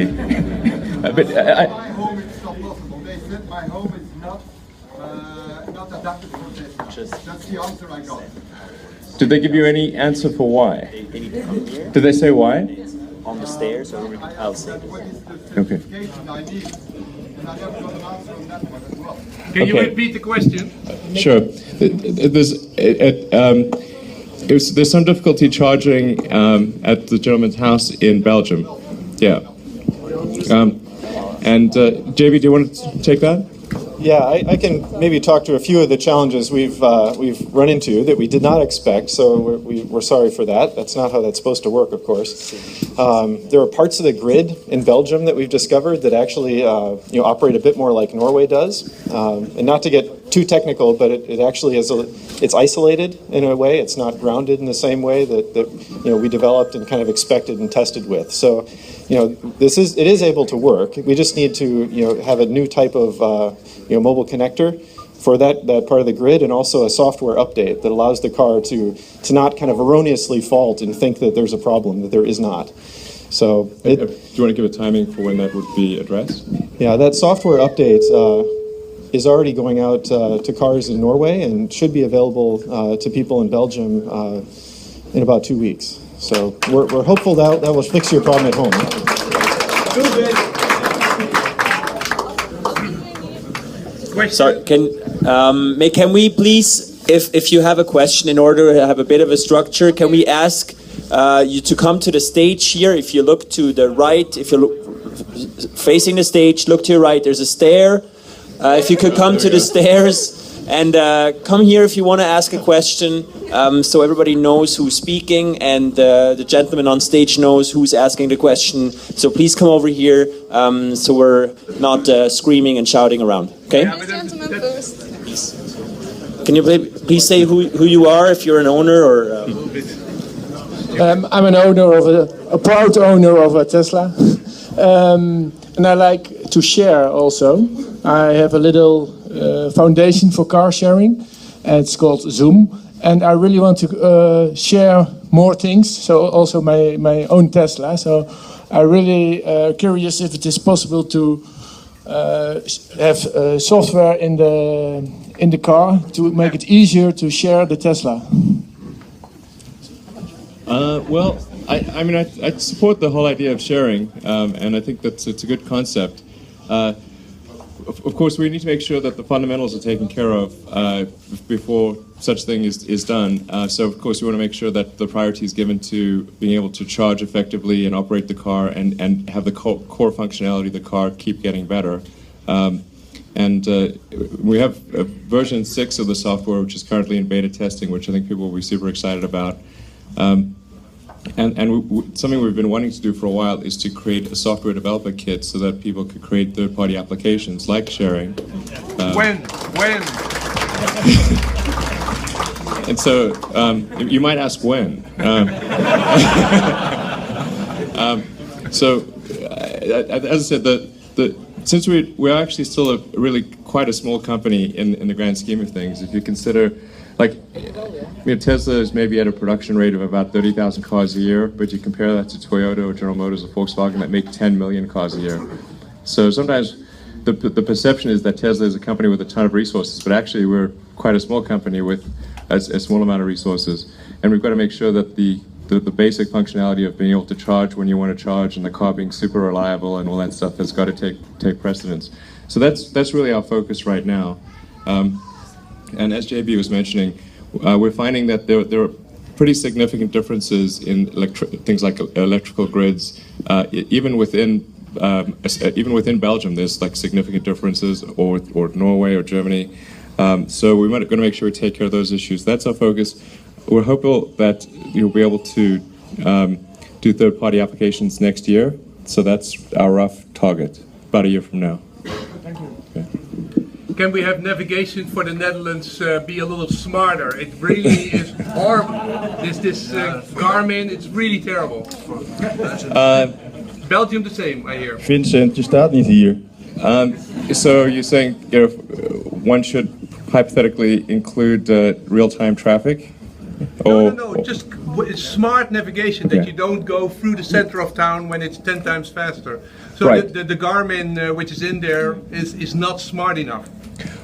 exactly. But my home it's not possible. They said my home is not adapted for this. That's the answer I got. did they give you any answer for why? They need to come here Did they say why? on the stairs or outside. What is the Okay. certification I need? And I never got an answer on that one as well. Can you Okay. repeat the question? Sure. There's some difficulty charging at the gentleman's house in Belgium. Yeah. JB, do you want to take that? Yeah, I can maybe talk to a few of the challenges we've run into that we did not expect, so we're sorry for that. That's not how that's supposed to work, of course. There are parts of the grid in Belgium that we've discovered that actually operate a bit more like Norway does. And not to get too technical, but it actually is it's isolated in a way. It's not grounded in the same way that we developed and kind of expected and tested with. So it is able to work. We just need to have a new type of mobile connector for that part of the grid, and also a software update that allows the car to not kind of erroneously fault and think that there's a problem that there is not. So do you want to give a timing for when that would be addressed? Yeah, that software update is already going out to cars in Norway and should be available to people in Belgium in about 2 weeks. So we're hopeful that will fix your problem at home. Sorry, can we please, if you have a question, in order to have a bit of a structure, can we ask you to come to the stage here? If you look to the right, if you look facing the stage, look to your right, there's a stair. If you could come to the stairs and come here if you want to ask a question, so everybody knows who's speaking and the gentleman on stage knows who's asking the question. So please come over here so we're not screaming and shouting around. Okay? Gentleman first. Can you please say who you are, if you're an owner or... I'm an owner of a proud owner of a Tesla. And I like to share also. I have a little foundation for car sharing. It's called Zoom. And I really want to share more things. So also my own Tesla. So I'm really curious if it is possible to have software in the car to make it easier to share the Tesla. Well, I support the whole idea of sharing, and I think it's a good concept. Of course, we need to make sure that the fundamentals are taken care of before such thing is done. So, of course, we want to make sure that the priority is given to being able to charge effectively and operate the car and have the core functionality of the car keep getting better. We have version 6 of the software, which is currently in beta testing, which I think people will be super excited about. Something we've been wanting to do for a while is to create a software developer kit so that people could create third-party applications like sharing. When? And so you might ask when. As I said, since we're actually still really quite a small company in the grand scheme of things, if you consider. Tesla is maybe at a production rate of about 30,000 cars a year, but you compare that to Toyota or General Motors or Volkswagen that make 10 million cars a year. So sometimes the perception is that Tesla is a company with a ton of resources, but actually we're quite a small company with a small amount of resources. And we've got to make sure that the basic functionality of being able to charge when you want to charge and the car being super reliable and all that stuff has got to take precedence. So that's really our focus right now. And as JB was mentioning, we're finding that there are pretty significant differences in things like electrical grids. Even within Belgium, there's like significant differences, or Norway or Germany. So we're going to make sure we take care of those issues. That's our focus. We're hopeful that you'll be able to do third-party applications next year. So that's our rough target, about a year from now. Thank you. Okay. Can we have navigation for the Netherlands be a little smarter? It really is horrible. This Garmin, it's really terrible. Belgium the same, I hear. Vincent, je staat niet hier. So you're saying one should hypothetically include real-time traffic? No, just smart navigation that Yeah. you don't go through the center of town when it's 10 times faster. So Right. the Garmin which is in there is not smart enough.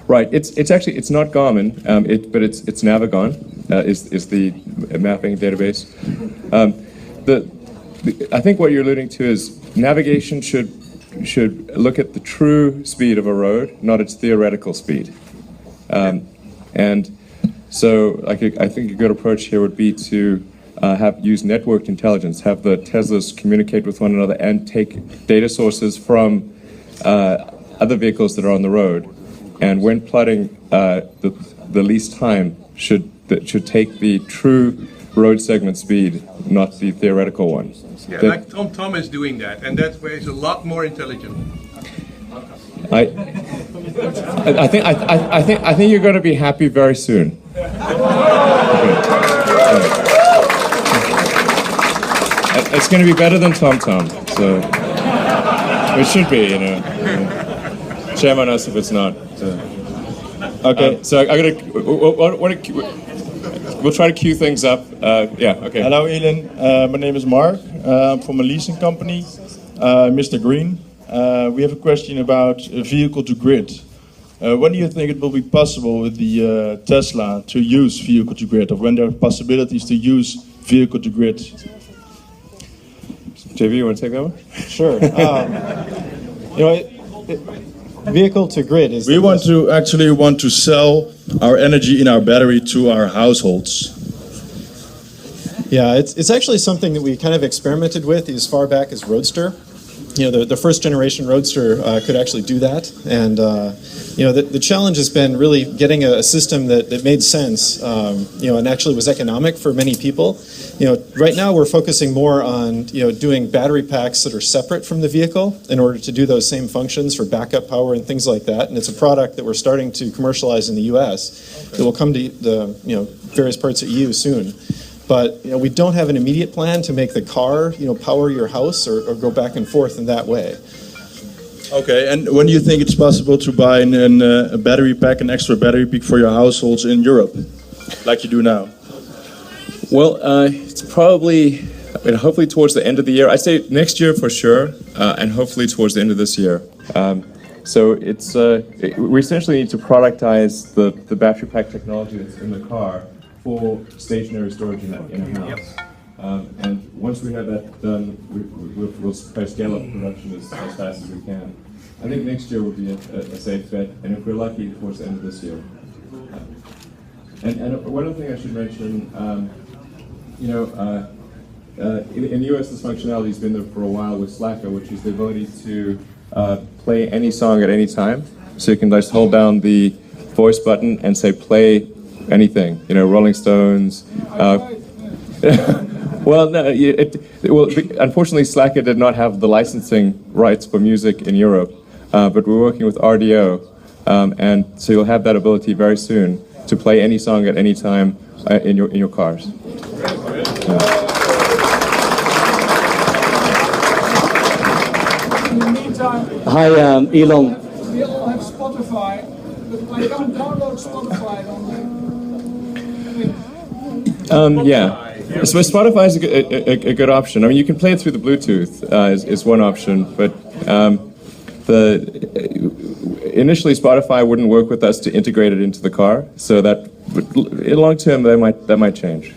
Right. It's actually it's not Garmin, but it's Navigon is the mapping database. I think what you're alluding to is navigation should look at the true speed of a road, not its theoretical speed. And so, I think a good approach here would be to use networked intelligence, have the Teslas communicate with one another, and take data sources from other vehicles that are on the road. And when plotting the least time, should take the true road segment speed, not the theoretical one. Yeah, like Tom is doing that, and that way is a lot more intelligent. I think you're going to be happy very soon. It's going to be better than TomTom, so it should be, you know. Shame on us if it's not. Okay, so we'll try to queue things up. Yeah, okay. Hello, Elon. My name is Mark. I'm from a leasing company, Mr. Green. We have a question about vehicle to grid. When do you think it will be possible with the Tesla to use vehicle to grid, or when there are possibilities to use vehicle to grid? JV, you want to take that one? Sure. Vehicle to grid is. We want to sell our energy in our battery to our households. Yeah, it's actually something that we kind of experimented with as far back as Roadster. You know, the first generation Roadster could actually do that, and the challenge has been really getting a system that made sense, and actually was economic for many people. Right now we're focusing more on doing battery packs that are separate from the vehicle in order to do those same functions for backup power and things like that. And it's a product that we're starting to commercialize in the U.S. that will come to the various parts of EU soon. But we don't have an immediate plan to make the car power your house or go back and forth in that way. Okay, and when do you think it's possible to buy a battery pack, an extra battery pack for your households in Europe, like you do now? Well, it's probably, hopefully towards the end of the year. I'd say next year for sure, and hopefully towards the end of this year. So it's we essentially need to productize the battery pack technology that's in the car for stationary storage in a house. And once we have that done, we'll try to scale up production as fast as we can. I think next year will be a safe bet, and if we're lucky, towards the end of this year. And one other thing I should mention, in the US this functionality has been there for a while with Slacker, which is the ability to play any song at any time. So you can just hold down the voice button and say play anything, Rolling Stones. Well, no, unfortunately, Slacker did not have the licensing rights for music in Europe, but we're working with RDO, and so you'll have that ability very soon to play any song at any time in your cars. Hi, Elon. We all have Spotify, but I can't download Spotify on the... Yeah. So Spotify is a good option. I mean, you can play it through the Bluetooth is one option, but initially Spotify wouldn't work with us to integrate it into the car. So that in long term that might change.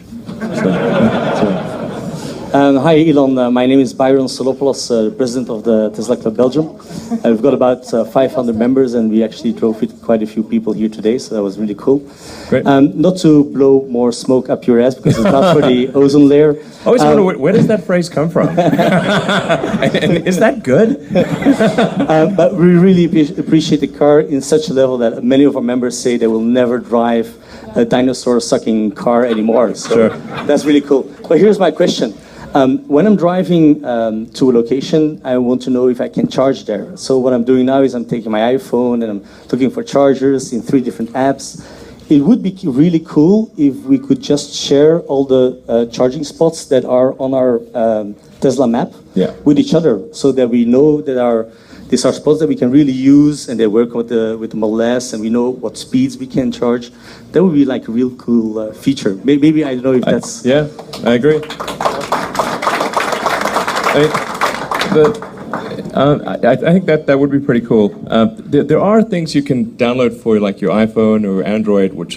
Hi, Elon. My name is Byron Solopoulos, president of the Tesla Club Belgium. We've got about 500 members, and we actually drove with quite a few people here today, so that was really cool. Great. Not to blow more smoke up your ass, because it's not for the ozone layer. I always wonder, where does that phrase come from? And is that good? But we really appreciate the car in such a level that many of our members say they will never drive a dinosaur-sucking car anymore. So Sure. That's really cool. But here's my question. When I'm driving to a location, I want to know if I can charge there. So what I'm doing now is I'm taking my iPhone and I'm looking for chargers in 3 different apps. It would be really cool if we could just share all the charging spots that are on our Tesla map with each other, so that we know that these are spots that we can really use, and they work with the Model S, and we know what speeds we can charge. That would be like a real cool feature. Maybe I don't know if that's... Yeah, I agree. I think that would be pretty cool. There are things you can download for like your iPhone or Android, which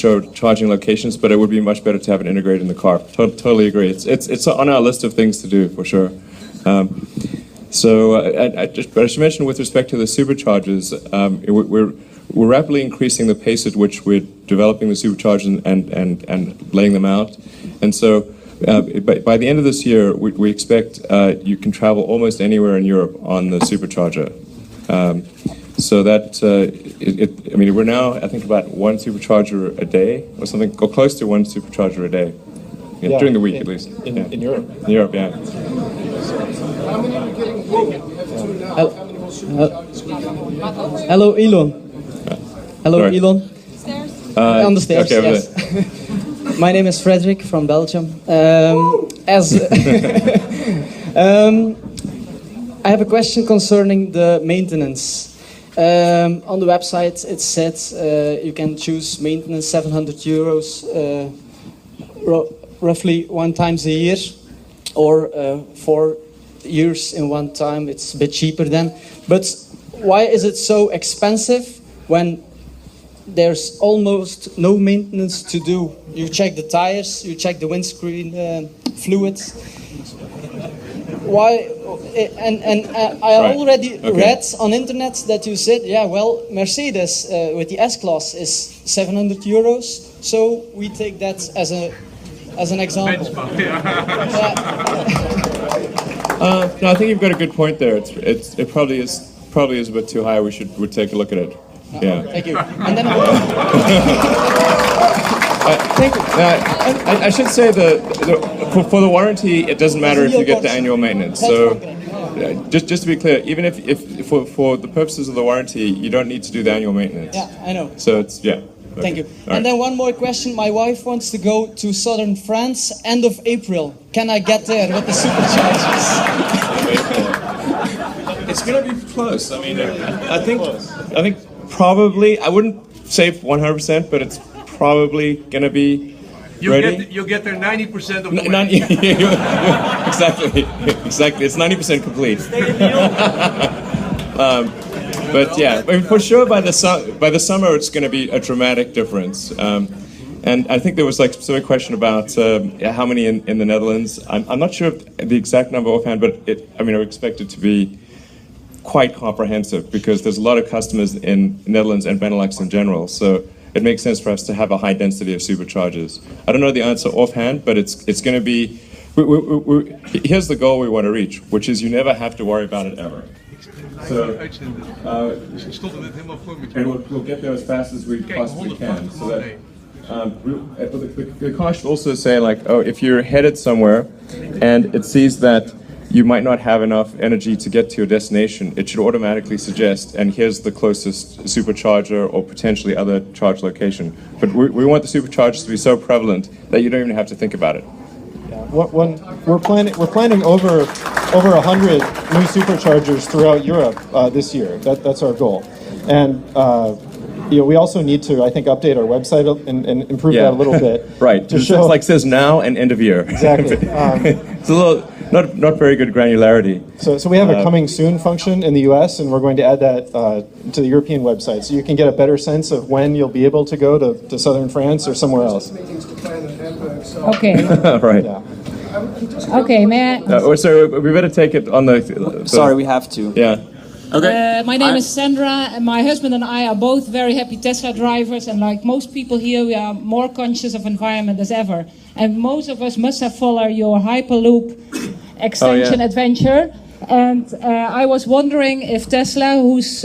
show charging locations, but it would be much better to have it integrated in the car. Totally agree. It's on our list of things to do for sure. I should mention with respect to the superchargers, we're rapidly increasing the pace at which we're developing the superchargers and laying them out, and so. By the end of this year, we expect you can travel almost anywhere in Europe on the supercharger. So that, I mean, we're now, I think, about one supercharger a day or something, or close to one supercharger a day. Yeah, during the week, at least. In Europe. In Europe, yeah. How many are you getting broken? You have two now. How many more superchargers? Hello, Elon. Hello, Sorry. Elon. On the stairs, okay, yes. My name is Frederick from Belgium. I have a question concerning the maintenance. On the website it said you can choose maintenance 700 euros roughly one times a year, or 4 years in one time. It's a bit cheaper then. But why is it so expensive when there's almost no maintenance to do? You check the tires, you check the windscreen fluids. Why? I already read on internet that you said, yeah, well, Mercedes with the S-Class is 700 euros, so we take that as an example. No, I think you've got a good point there. It probably is a bit too high. We'd take a look at it. Yeah. Thank you. And then thank you. I should say for the warranty, it doesn't matter if you get the annual maintenance. So just to be clear, even if for the purposes of the warranty, you don't need to do the annual maintenance. Yeah, I know. So it's Okay. Thank you. All And then one more question. My wife wants to go to southern France end of April. Can I get there with the superchargers? It's going to be close. I mean, I think probably, I wouldn't say 100%, but it's probably going to be ready. You'll get there 90% of the way. Exactly. It's 90% complete. But yeah, I mean, for sure by the summer it's going to be a dramatic difference. And I think there was like a specific question about how many in the Netherlands. I'm not sure of the exact number offhand, but I expect it to be quite comprehensive because there's a lot of customers in Netherlands and Benelux in general. So it makes sense for us to have a high density of superchargers. I don't know the answer offhand, but it's going to be. Here's the goal we want to reach, which is you never have to worry about it ever. So, and we'll get there as fast as we possibly can. So that the car should also say like, oh, if you're headed somewhere and it sees that you might not have enough energy to get to your destination, it should automatically suggest, and here's the closest supercharger or potentially other charge location. But we want the superchargers to be so prevalent that you don't even have to think about it. We're planning over 100 new superchargers throughout Europe this year. That's our goal, and we also need to, I think, update our website and improve that a little bit. Right. To It show like says now and end of year. Exactly. It's a little not very good granularity. So we have a coming soon function in the US, and we're going to add that to the European website, so you can get a better sense of when you'll be able to go to southern France or somewhere else. Okay. Right. Yeah. Okay, may I? So we better take it on the. Sorry, we have to. Yeah. Okay. My name is Sandra, and my husband and I are both very happy Tesla drivers, and like most people here, we are more conscious of environment as ever. And most of us must have followed your Hyperloop extension adventure. And I was wondering if Tesla, whose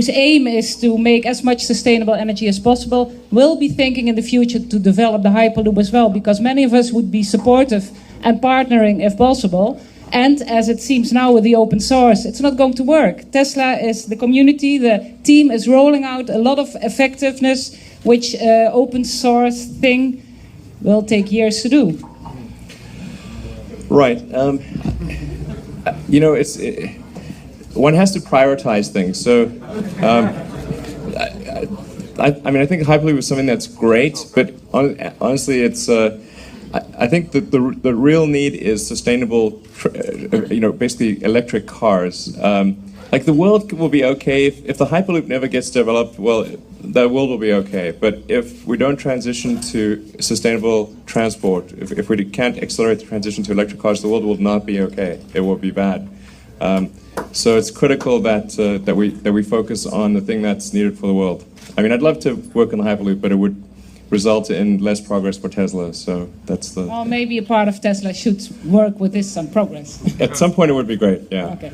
aim is to make as much sustainable energy as possible, will be thinking in the future to develop the Hyperloop as well, because many of us would be supportive and partnering if possible. And as it seems now with the open source, it's not going to work. Tesla is the community, the team is rolling out a lot of effectiveness, which open source thing will take years to do. Right. one has to prioritize things. So, I mean, I think Hyperloop is something that's great, but honestly, it's. I think that the real need is sustainable, basically electric cars. Like the world will be okay if the Hyperloop never gets developed. Well, the world will be okay. But if we don't transition to sustainable transport, if we can't accelerate the transition to electric cars, the world will not be okay. It will be bad. So it's critical that we focus on the thing that's needed for the world. I mean, I'd love to work on the Hyperloop, but it would result in less progress for Tesla. So that's the. Well, maybe a part of Tesla should work with this some progress. At some point, it would be great. Yeah. Okay.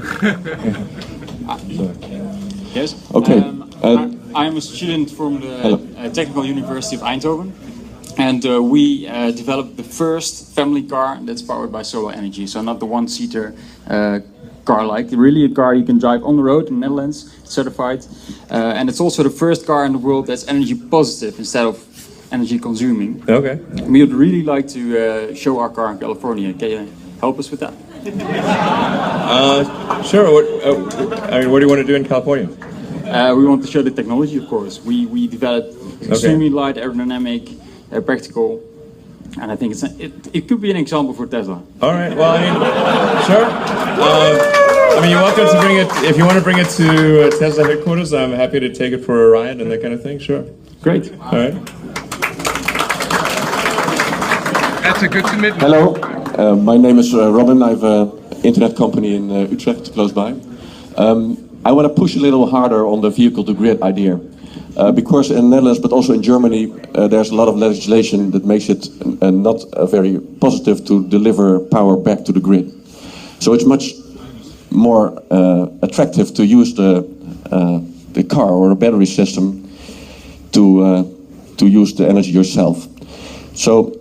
Yes. Okay. I'm a student from the Technical University of Eindhoven, and we developed the first family car that's powered by solar energy. So not the one-seater car, like really a car you can drive on the road in the Netherlands, certified, and it's also the first car in the world that's energy positive instead of energy consuming. Okay. We would really like to show our car in California. Can you help us with that? Sure. What do you want to do in California? We want to show the technology, of course. We developed extremely light, aerodynamic, practical, and I think it could be an example for Tesla. All right. Well, I mean, sure. I mean, you're welcome to bring it. If you want to bring it to Tesla headquarters, I'm happy to take it for a ride and that kind of thing. Sure. Great. All right. That's a good commitment. Hello, my name is Robin. I have an internet company in Utrecht, close by. I want to push a little harder on the vehicle-to-grid idea. Because in the Netherlands, but also in Germany, there's a lot of legislation that makes it not very positive to deliver power back to the grid. So it's much more attractive to use the car or a battery system to use the energy yourself. So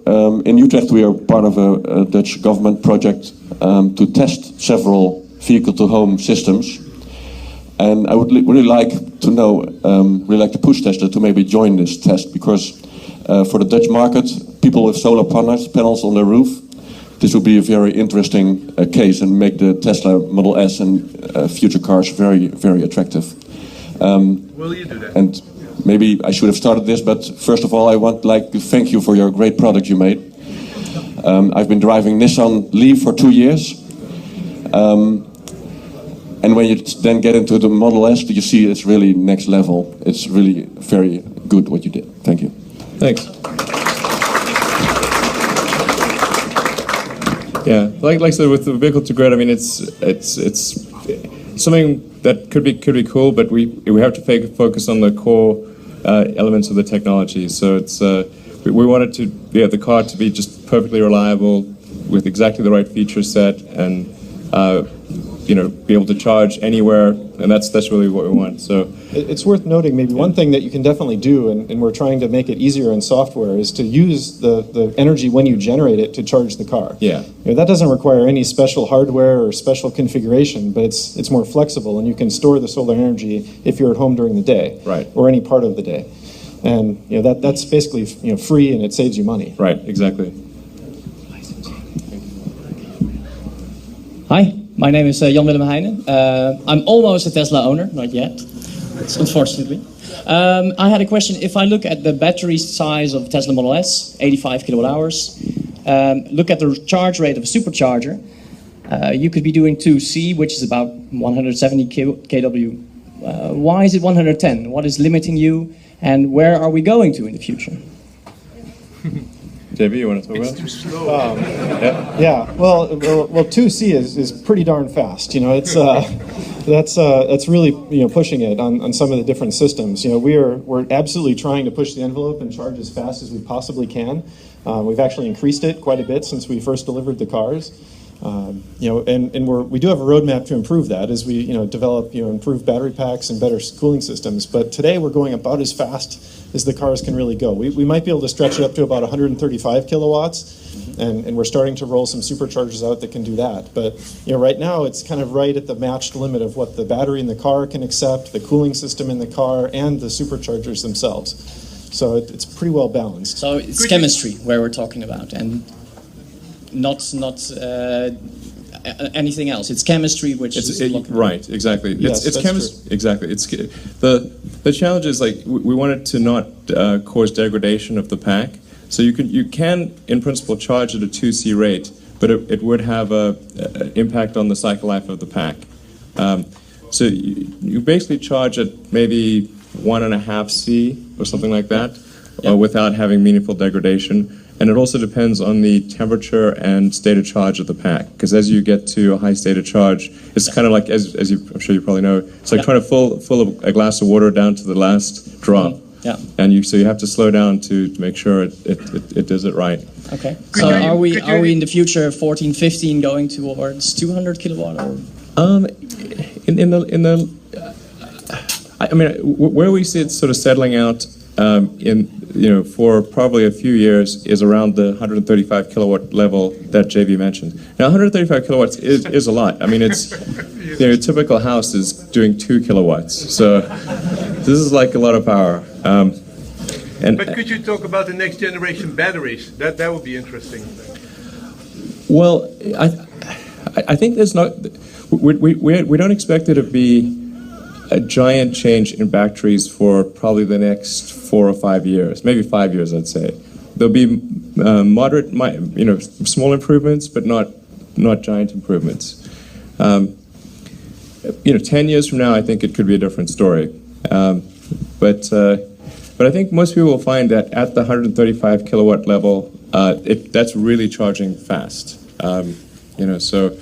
in Utrecht we are part of a Dutch government project to test several vehicle-to-home systems. And I would really like to know, really like to push Tesla to maybe join this test, because for the Dutch market, people with solar panels on their roof, this would be a very interesting case and make the Tesla Model S and future cars very, very attractive. Will you do that? And maybe I should have started this, but first of all, I want to thank you for your great product you made. I've been driving Nissan Leaf for 2 years. And when you then get into the Model S, you see it's really next level. It's really very good what you did. Thank you. Thanks. Yeah, like I said, with the vehicle-to-grid, I mean, it's something that could be cool, but we have to focus on the core elements of the technology. So it's we wanted the car to be just perfectly reliable with exactly the right feature set, and be able to charge anywhere, and that's really what we want. So it's worth noting maybe one thing that you can definitely do, and we're trying to make it easier in software, is to use the energy when you generate it to charge the car. Yeah. That doesn't require any special hardware or special configuration, but it's more flexible, and you can store the solar energy if you're at home during the day, right, or any part of the day. And that's basically free, and it saves you money. Right, exactly. Hi, my name is Jan Willem Heijnen. I'm almost a Tesla owner, not yet, unfortunately. I had a question. If I look at the battery size of Tesla Model S, 85 kilowatt hours, look at the charge rate of a supercharger, you could be doing 2C, which is about 170 kW. Why is it 110? What is limiting you, and where are we going to in the future? JB, you want to talk about it? It's too slow. Yeah. Well, 2C is pretty darn fast. It's that's really pushing it on some of the different systems. We're absolutely trying to push the envelope and charge as fast as we possibly can. We've actually increased it quite a bit since we first delivered the cars. And we do have a roadmap to improve that as we develop improved battery packs and better cooling systems. But today we're going about as fast as the cars can really go. We might be able to stretch it up to about 135 kilowatts, and we're starting to roll some superchargers out that can do that. But right now it's kind of right at the matched limit of what the battery in the car can accept, the cooling system in the car, and the superchargers themselves. So it's pretty well balanced. So it's chemistry where we're talking about, and not anything else. It's chemistry which is blocking. Right, exactly. Yes, it's that's chemistry. Exactly. It's the challenge is like we want it to not cause degradation of the pack. So you can in principle charge at a 2C rate, but it would have a impact on the cycle life of the pack. So you basically charge at maybe 1.5 C or something like that, without having meaningful degradation. And it also depends on the temperature and state of charge of the pack, because as you get to a high state of charge, it's kind of like, as I'm sure you probably know, it's like trying to fill a glass of water down to the last drop. Yeah. And so you have to slow down to make sure it does it right. Okay. So are we in the future 14, 15 going towards 200 kilowatt or? Where we see it sort of settling out for probably a few years is around the 135 kilowatt level that JV mentioned. Now 135 kilowatts is a lot. I mean, it's a typical house is doing 2 kilowatts. So this is like a lot of power. But could you talk about the next generation batteries? That would be interesting. Well, I think there's not. We don't expect it to be a giant change in batteries for probably the next 4 or 5 years, maybe 5 years, I'd say. There'll be moderate, small improvements, but not giant improvements. 10 years from now, I think it could be a different story. But I think most people will find that at the 135 kilowatt level, that's really charging fast. So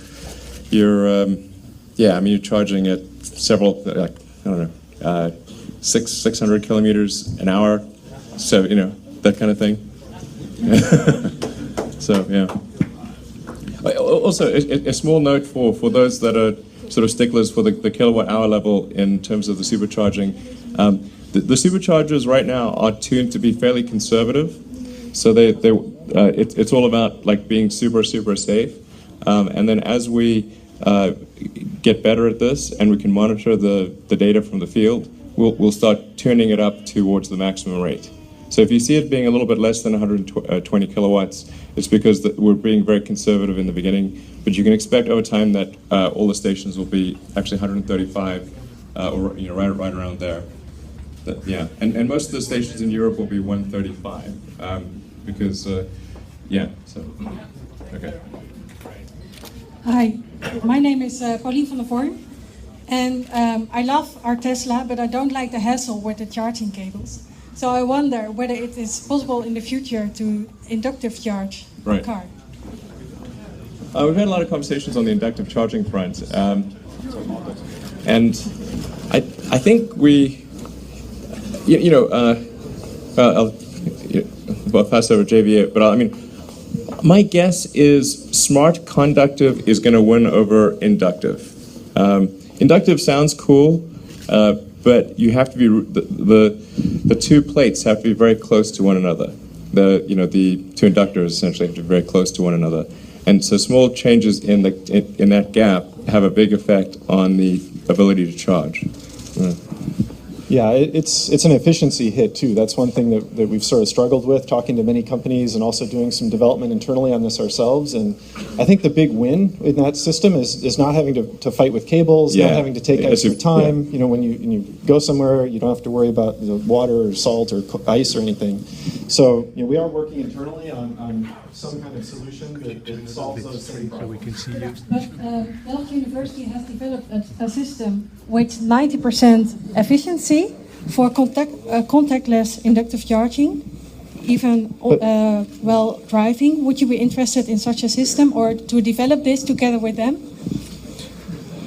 you're charging at several, 600 kilometers an hour, so that kind of thing. So yeah. Also, a small note for those that are sort of sticklers for the kilowatt hour level in terms of the supercharging. The superchargers right now are tuned to be fairly conservative, so it's all about like being super safe. And then as we get better at this and we can monitor the data from the field, we'll start tuning it up towards the maximum rate. So if you see it being a little bit less than 120 kilowatts, it's because we're being very conservative in the beginning, but you can expect over time that all the stations will be actually 135 or right around there. And most of the stations in Europe will be 135 because so okay. Hi, my name is Pauline van der Vorm, and I love our Tesla, but I don't like the hassle with the charging cables. So I wonder whether it is possible in the future to inductive charge a car. We've had a lot of conversations on the inductive charging front, and I think I'll pass over JV, but my guess is smart conductive is going to win over inductive. Inductive sounds cool, but you have to be the two plates have to be very close to one another. The two inductors essentially have to be very close to one another, and so small changes in that gap have a big effect on the ability to charge. Yeah, it's an efficiency hit too. That's one thing that we've sort of struggled with, talking to many companies and also doing some development internally on this ourselves. And I think the big win in that system is not having to fight with cables, not having to take extra time. Yeah. When you go somewhere, you don't have to worry about water or salt or ice or anything. So we are working internally on some kind of solution that solves those three problems. So we can see you. But Delft University has developed a system with 90% efficiency for contactless inductive charging, even while driving. Would you be interested in such a system or to develop this together with them?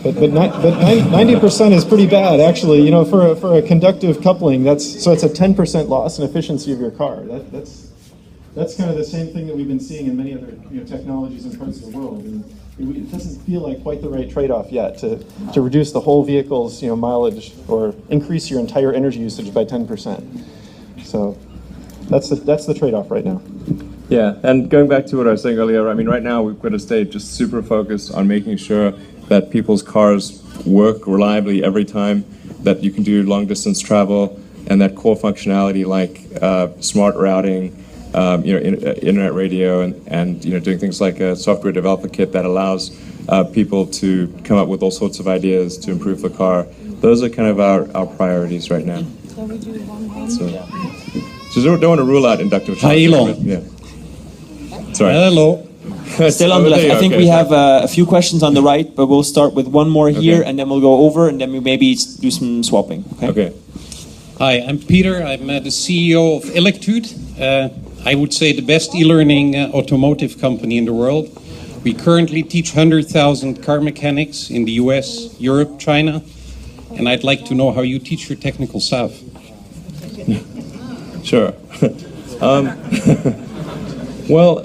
But 90% is pretty bad, actually. For a conductive coupling, it's a 10% loss in efficiency of your car. That's kind of the same thing that we've been seeing in many other technologies in parts of the world. And it doesn't feel like quite the right trade-off yet to reduce the whole vehicle's mileage or increase your entire energy usage by 10%. So that's the trade-off right now. Yeah, and going back to what I was saying earlier, right now we've got to stay just super focused on making sure that people's cars work reliably every time, that you can do long-distance travel, and that core functionality like smart routing, internet radio and doing things like a software developer kit that allows people to come up with all sorts of ideas to improve the car. Those are kind of our priorities right now. So we do one. So don't want to rule out inductive charging. Hi, Elon. Yeah. Sorry. Hello. Still on the left. I think we have a few questions on the right, but we'll start with one more here, and then we'll go over, and then we maybe do some swapping. Okay. Hi, I'm Peter. I'm the CEO of Electude. I would say the best e-learning automotive company in the world. We currently teach 100,000 car mechanics in the US, Europe, China, and I'd like to know how you teach your technical staff. Sure. Well,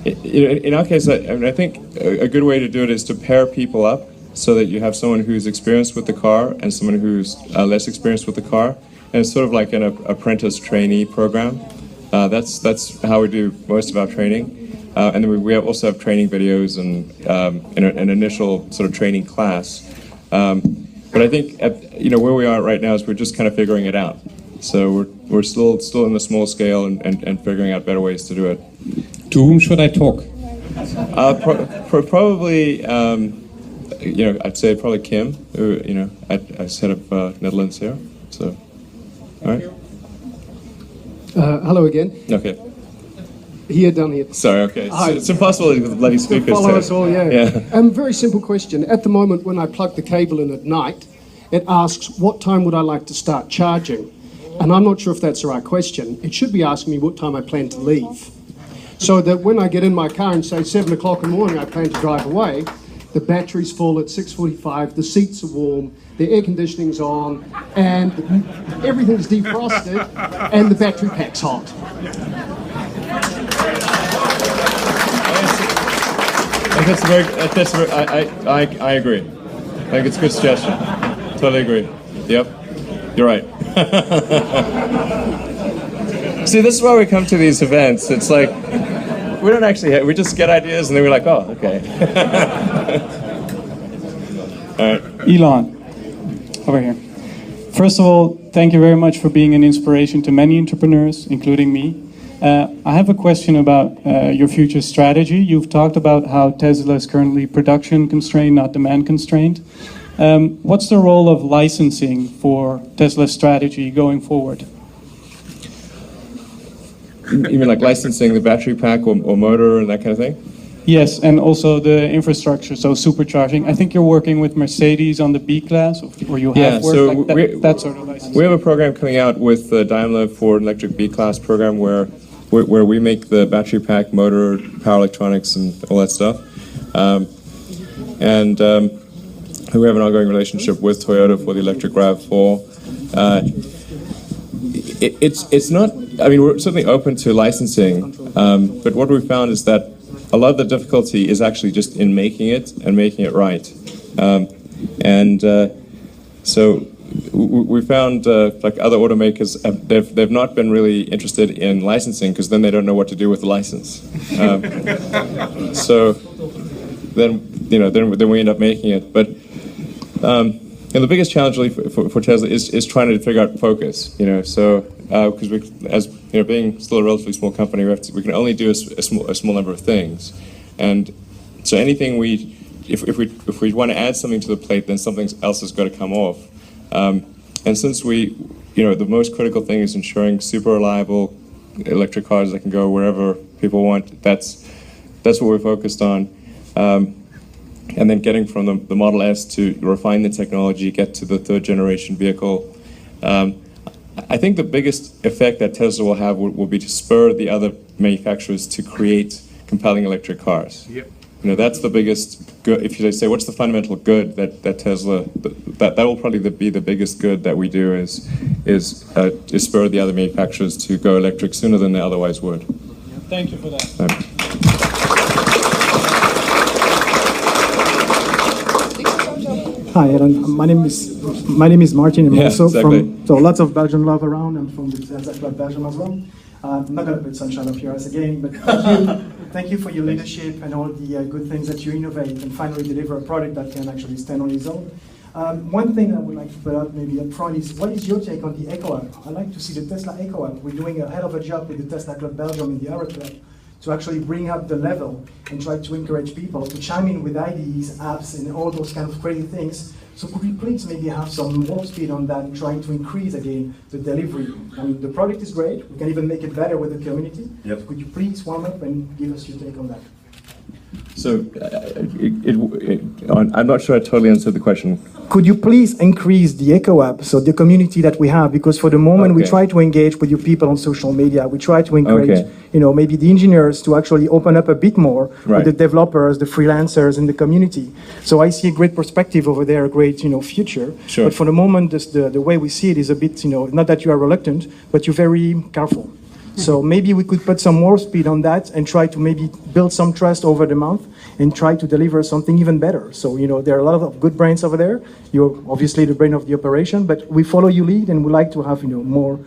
in our case, I think a good way to do it is to pair people up so that you have someone who's experienced with the car and someone who's less experienced with the car. And it's sort of like an apprentice trainee program. That's how we do most of our training. And then we also have training videos and an initial sort of training class. But I think where we are right now is we're just kind of figuring it out. So we're still in the small scale and figuring out better ways to do it. To whom should I talk? Probably, I'd say probably Kim, who, I set up Netherlands here. So, all right. Hello again. Okay. Here, down here. Sorry, okay. It's impossible with the bloody speakers. Follow us all, yeah. Very simple question. At the moment, when I plug the cable in at night, it asks, what time would I like to start charging? And I'm not sure if that's the right question. It should be asking me what time I plan to leave. So that when I get in my car and say 7 o'clock in the morning I plan to drive away, the battery's full at 6:45, the seats are warm, the air conditioning's on, and everything's defrosted, and the battery pack's hot. I agree. I think it's a good suggestion. Totally agree. Yep, you're right. See, this is why we come to these events. It's like, we don't actually we just get ideas and then we're like, oh, okay. All right. Elon, over here. First of all, thank you very much for being an inspiration to many entrepreneurs, including me. I have a question about your future strategy. You've talked about how Tesla is currently production constrained, not demand constrained. What's the role of licensing for Tesla's strategy going forward? You mean like licensing the battery pack or motor and that kind of thing? Yes, and also the infrastructure, so supercharging. I think you're working with Mercedes on the B-Class, or you have worked like that sort of licensing. We have a program coming out with Daimler for an electric B-Class program where we make the battery pack, motor, power electronics, and all that stuff. And we have an ongoing relationship with Toyota for the electric RAV4. It's not, I mean, we're certainly open to licensing, but what we found is that a lot of the difficulty is actually just in making it and making it right. So we found like other automakers, they've not been really interested in licensing because then they don't know what to do with the license. So then we end up making it. But and the biggest challenge really for Tesla is trying to figure out focus. So because being still a relatively small company, we can only do a small number of things, and so anything if we want to add something to the plate, then something else has got to come off. And since the most critical thing is ensuring super reliable electric cars that can go wherever people want. That's what we're focused on. And then getting from the Model S to refine the technology, get to the third generation vehicle. I think the biggest effect that Tesla will have will be to spur the other manufacturers to create compelling electric cars. Yep. That's the biggest good. If you say, what's the fundamental good that Tesla, that will probably be the biggest good that we do is spur the other manufacturers to go electric sooner than they otherwise would. Thank you for that. Hi, Aaron. My name is Martin. I'm also exactly. from lots of Belgian love around. I'm from the Tesla Club Belgium as well. I'm not going to put sunshine up your ass again, but thank you for your leadership and all the good things that you innovate and finally deliver a product that can actually stand on its own. One thing I would like to put out maybe up front is, what is your take on the Eco App? I'd like to see the Tesla Eco App. We're doing a hell of a job with the Tesla Club Belgium and the Aero Club to actually bring up the level and try to encourage people to chime in with IDs, apps, and all those kind of crazy things. So could we please maybe have some more speed on that, trying to increase again the delivery? I mean, the product is great. We can even make it better with the community. Yep. Could you please warm up and give us your take on that? So, I'm not sure I totally answered the question. Could you please increase the Eco App, so the community that we have? Because for the moment, we try to engage with your people on social media. We try to encourage, maybe the engineers to actually open up a bit more with the developers, the freelancers, and the community. So I see a great perspective over there, a great, future. Sure. But for the moment, the way we see it is a bit, not that you are reluctant, but you're very careful. So maybe we could put some more speed on that and try to maybe build some trust over the month and try to deliver something even better. So, there are a lot of good brains over there. You're obviously the brain of the operation, but we follow your lead and we like to have, more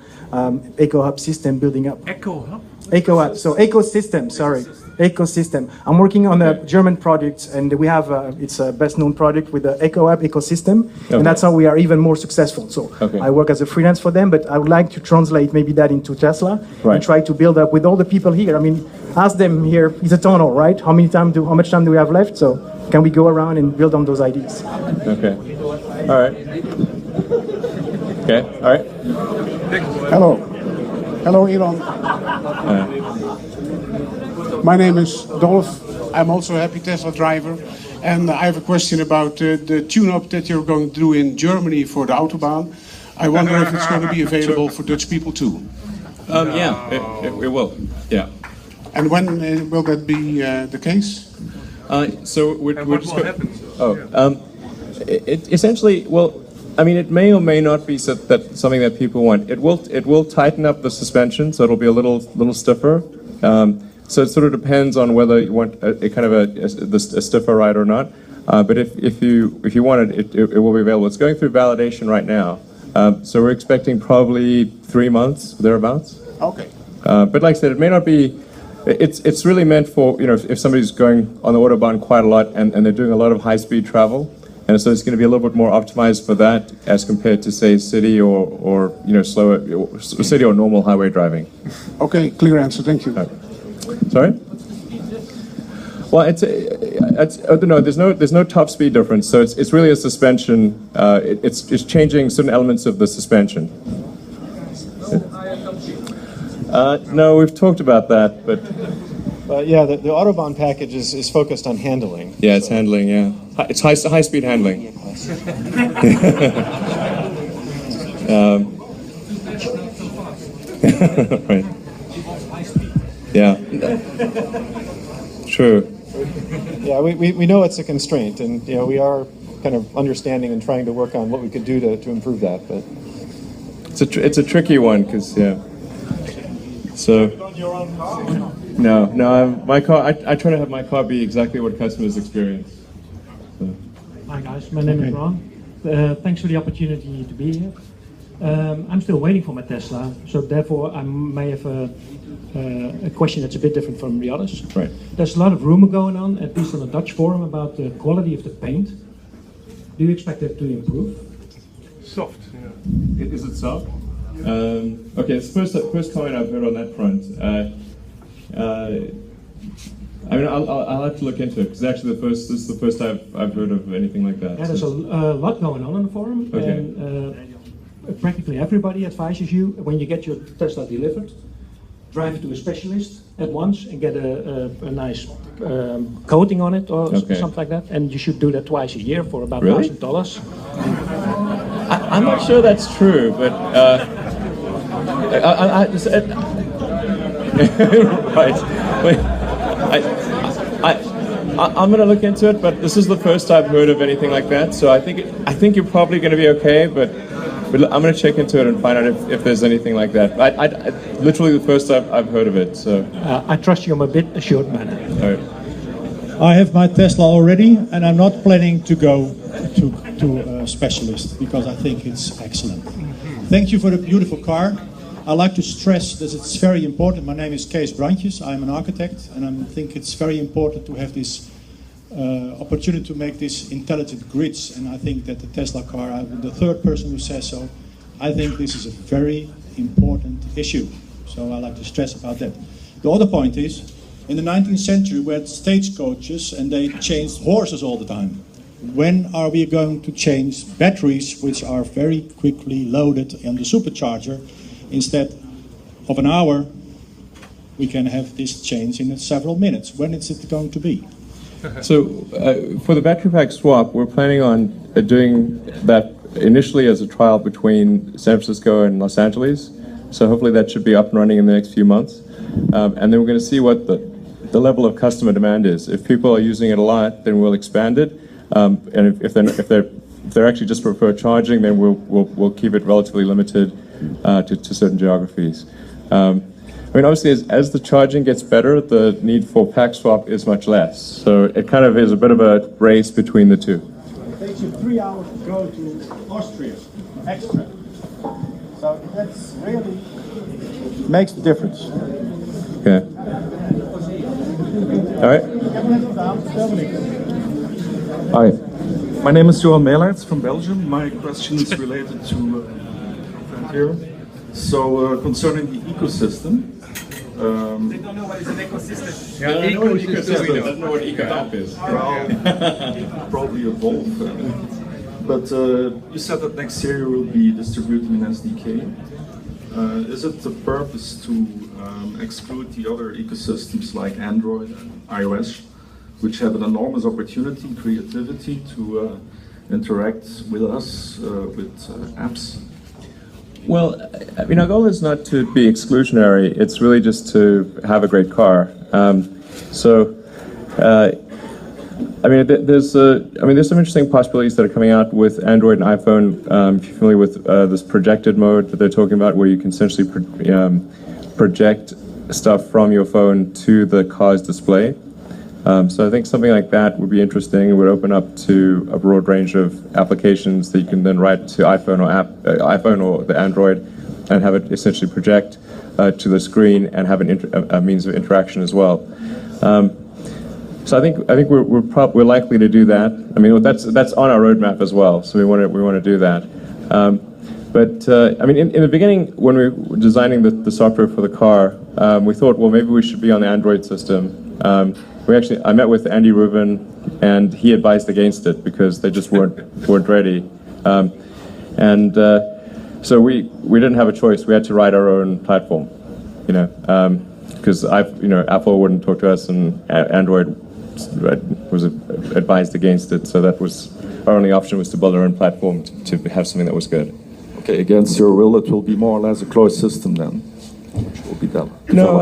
Eco Hub system building up. Eco Hub? Eco Hub, so ecosystem, sorry. Ecosystem. I'm working on a German project, and we have it's a best-known project with the Eco App ecosystem, and that's how we are even more successful. So I work as a freelance for them, but I would like to translate maybe that into Tesla and try to build up with all the people here. I mean, ask them here. It's a tunnel, right? How much time do we have left? So can we go around and build on those ideas? Okay. All right. Okay. All right. Hello. Hello, Elon. My name is Dolph. I'm also a happy Tesla driver. And I have a question about the tune-up that you're going to do in Germany for the Autobahn. I wonder if it's going to be available for Dutch people too. Yeah, it will. Yeah. And when will that be the case? So we're just essentially, well, I mean, it may or may not be something that people want. It will tighten up the suspension, so it'll be a little stiffer. So it sort of depends on whether you want a kind of a stiffer ride or not. But if you want it, it will be available. It's going through validation right now. So we're expecting probably 3 months, thereabouts. Okay. But like I said, it may not be. It's really meant for if somebody's going on the Autobahn quite a lot and they're doing a lot of high-speed travel, and so it's going to be a little bit more optimized for that as compared to say city or slower city or normal highway driving. Okay, clear answer. Thank you. Sorry? Well, no. There's no top speed difference. So it's really a suspension. It's changing certain elements of the suspension. No, we've talked about that, but yeah, the Autobahn package is focused on handling. Yeah, it's handling. Yeah, it's high speed handling. Right. Yeah. True. Yeah, we know it's a constraint, and we are kind of understanding and trying to work on what we could do to improve that. But it's a tricky one because So no, my car. I try to have my car be exactly what customers experience. So. Hi guys, my name is Ron. Thanks for the opportunity to be here. I'm still waiting for my Tesla, so therefore I may have a question that's a bit different from the others. Right. There's a lot of rumor going on, at least on the Dutch forum, about the quality of the paint. Do you expect it to improve? Soft. Yeah. Is it soft? Okay, it's the first comment I've heard on that front. I mean, I'll have to look into it because actually this is the first I've heard of anything like that. Yeah, there's a lot going on the forum, okay. And practically everybody advises you when you get your Tesla delivered, drive it to a specialist at once and get a nice coating on it or something like that. And you should do that twice a year for about $1,000. I'm not sure that's true, but right. Wait, I'm going to look into it, but this is the first I've heard of anything like that. So I think you're probably going to be okay, but I'm going to check into it and find out if there's anything like that. Literally the first I've heard of it. So I trust you. I'm a bit assured man. All right. I have my Tesla already, and I'm not planning to go to a specialist because I think it's excellent. Thank you for the beautiful car. I like to stress that it's very important. My name is Kees Brandjes. I'm an architect, and I think it's very important to have this opportunity to make this intelligent grids, and I think that the Tesla car, I'm the third person who says so. I think this is a very important issue, so I like to stress about that. The other point is, in the 19th century we had stagecoaches and they changed horses all the time. When are we going to change batteries which are very quickly loaded on the supercharger? Instead of an hour, we can have this change in several minutes. When is it going to be? So for the battery pack swap, we're planning on doing that initially as a trial between San Francisco and Los Angeles. So hopefully that should be up and running in the next few months. And then we're going to see what the level of customer demand is. If people are using it a lot, then we'll expand it. And if they're actually just prefer charging, then we'll keep it relatively limited to certain geographies. I mean, obviously, as the charging gets better, the need for pack swap is much less. So it kind of is a bit of a race between the two. It takes you 3 hours to go to Austria, extra. So that's really makes the difference. Okay. All right. Hi, my name is Johan Meelaerts from Belgium. My question is related to here. So concerning the ecosystem. They don't know what is an ecosystem. Yeah, I know what ecosystem. They don't know what eco-app is. Well, probably evolve. But you said that next year you will be distributing an SDK. Is it the purpose to exclude the other ecosystems like Android and iOS, which have an enormous opportunity, creativity to interact with us, with apps? Well, I mean, our goal is not to be exclusionary. It's really just to have a great car. I mean, there's some interesting possibilities that are coming out with Android and iPhone. If you're familiar with this projected mode that they're talking about, where you can essentially project stuff from your phone to the car's display. So I think something like that would be interesting. It would open up to a broad range of applications that you can then write to iPhone or the Android, and have it essentially project to the screen and have a means of interaction as well. So I think we're likely to do that. I mean, that's on our roadmap as well. So we want to do that. I mean, in the beginning, when we were designing the software for the car, we thought, well, maybe we should be on the Android system. I met with Andy Rubin, and he advised against it because they just weren't ready. So we didn't have a choice. We had to write our own platform, because Apple wouldn't talk to us, and Android was advised against it. So that was our only option, was to build our own platform to have something that was good. Okay, against your will, it will be more or less a closed system then, which will be done. No,